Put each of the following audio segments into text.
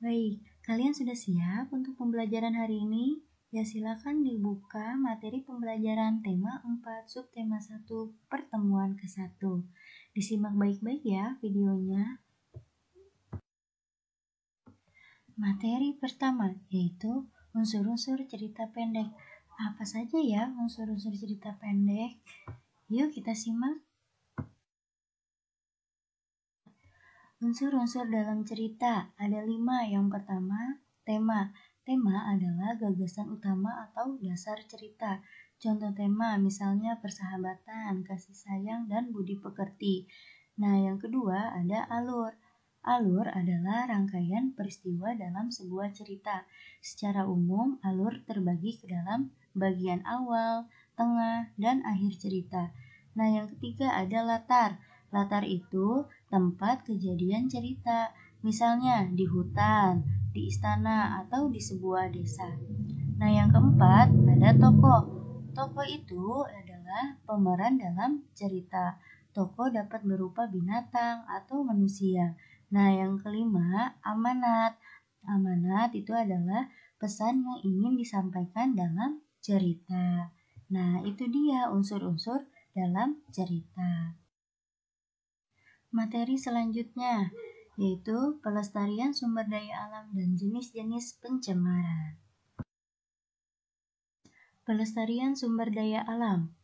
Baik, kalian sudah siap untuk pembelajaran hari ini? Ya, silakan dibuka materi pembelajaran tema 4, subtema 1, pertemuan ke-1. Disimak baik-baik ya videonya. Materi pertama yaitu unsur-unsur cerita pendek. Apa saja ya unsur-unsur cerita pendek? Yuk kita simak. Unsur-unsur dalam cerita ada 5. Yang pertama, tema. Tema adalah gagasan utama atau dasar cerita. Contoh tema misalnya persahabatan, kasih sayang, dan budi pekerti. Nah, yang kedua ada alur. Alur adalah rangkaian peristiwa dalam sebuah cerita. Secara umum, alur terbagi ke dalam bagian awal, tengah, dan akhir cerita. Nah, yang ketiga ada latar. Latar itu tempat kejadian cerita, misalnya di hutan, di istana, atau di sebuah desa. Nah, yang keempat ada tokoh. Tokoh itu adalah pemeran dalam cerita. Tokoh dapat berupa binatang atau manusia. Nah, yang kelima amanat. Amanat itu adalah pesan yang ingin disampaikan dalam cerita. Nah, itu dia unsur-unsur dalam cerita. Materi selanjutnya yaitu pelestarian sumber daya alam dan jenis-jenis pencemaran. Pelestarian sumber daya alam.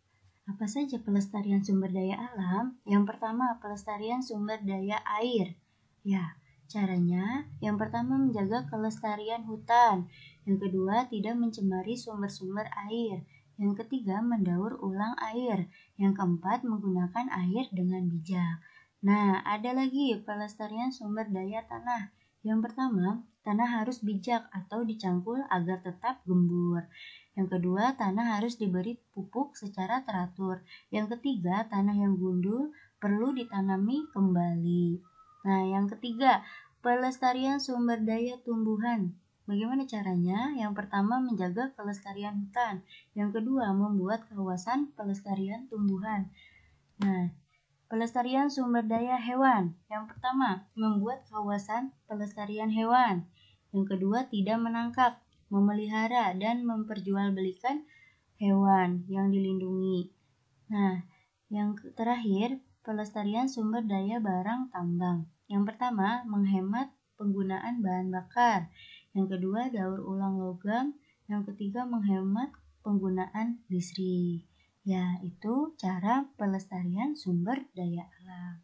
Apa saja pelestarian sumber daya alam? Yang pertama, pelestarian sumber daya air. Ya, caranya yang pertama menjaga kelestarian hutan. Yang kedua, tidak mencemari sumber-sumber air. Yang ketiga, mendaur ulang air. Yang keempat, menggunakan air dengan bijak. Nah, ada lagi pelestarian sumber daya tanah. Yang pertama, tanah harus bijak atau dicangkul agar tetap gembur. Yang kedua, tanah harus diberi pupuk secara teratur. Yang ketiga, tanah yang gundul perlu ditanami kembali. Nah, yang ketiga, pelestarian sumber daya tumbuhan. Bagaimana caranya? Yang pertama, menjaga kelestarian hutan. Yang kedua, membuat kawasan pelestarian tumbuhan. Nah, pelestarian sumber daya hewan. Yang pertama, membuat kawasan pelestarian hewan. Yang kedua, tidak menangkap, memelihara, dan memperjualbelikan hewan yang dilindungi. Nah, yang terakhir, pelestarian sumber daya barang tambang. Yang pertama, menghemat penggunaan bahan bakar. Yang kedua, daur ulang logam. Yang ketiga, menghemat penggunaan listrik. Ya, itu cara pelestarian sumber daya alam.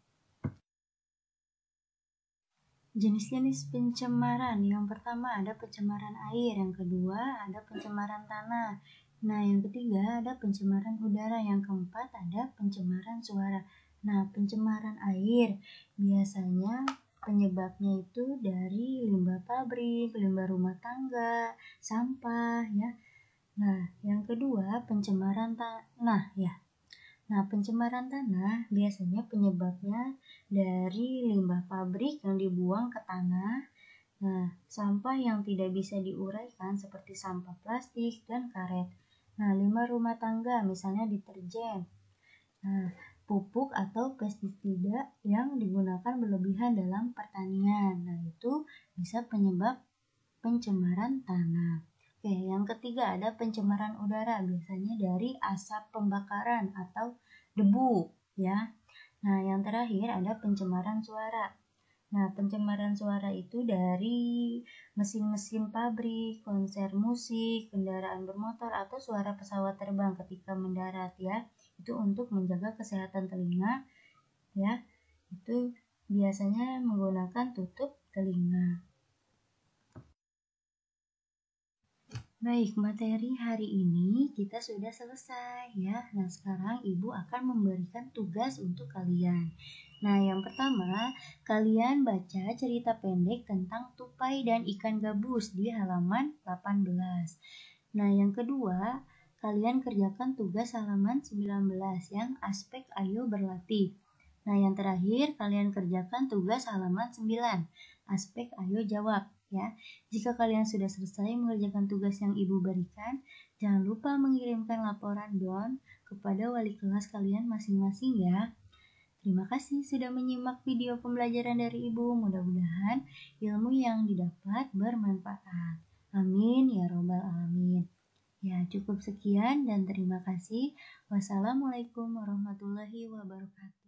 Jenis-jenis pencemaran. Yang pertama ada pencemaran air, yang kedua ada pencemaran tanah. Nah, yang ketiga ada pencemaran udara, yang keempat ada pencemaran suara. Nah, pencemaran air biasanya penyebabnya itu dari limbah pabrik, limbah rumah tangga, sampah ya. Nah, yang kedua pencemaran tanah ya. Nah, pencemaran tanah biasanya penyebabnya dari limbah pabrik yang dibuang ke tanah. Nah, sampah yang tidak bisa diuraikan seperti sampah plastik dan karet. Nah, limbah rumah tangga misalnya deterjen. Nah, pupuk atau pestisida yang digunakan berlebihan dalam pertanian. Nah, itu bisa penyebab pencemaran tanah. Oke, yang ketiga ada pencemaran udara, biasanya dari asap pembakaran atau debu, ya. Nah, yang terakhir ada pencemaran suara. Nah, pencemaran suara itu dari mesin-mesin pabrik, konser musik, kendaraan bermotor, atau suara pesawat terbang ketika mendarat ya. Itu untuk menjaga kesehatan telinga ya. Itu biasanya menggunakan tutup telinga. Baik, materi hari ini kita sudah selesai ya. Nah, sekarang Ibu akan memberikan tugas untuk kalian. Nah, yang pertama, kalian baca cerita pendek tentang tupai dan ikan gabus di halaman 18. Nah, yang kedua, kalian kerjakan tugas halaman 19 yang aspek ayo berlatih. Nah, yang terakhir, kalian kerjakan tugas halaman 9, aspek ayo jawab. Ya, jika kalian sudah selesai mengerjakan tugas yang Ibu berikan, jangan lupa mengirimkan laporan DON kepada wali kelas kalian masing-masing ya. Terima kasih sudah menyimak video pembelajaran dari Ibu. Mudah-mudahan ilmu yang didapat bermanfaat. Amin ya robbal alamin. Ya, cukup sekian dan terima kasih. Wassalamualaikum warahmatullahi wabarakatuh.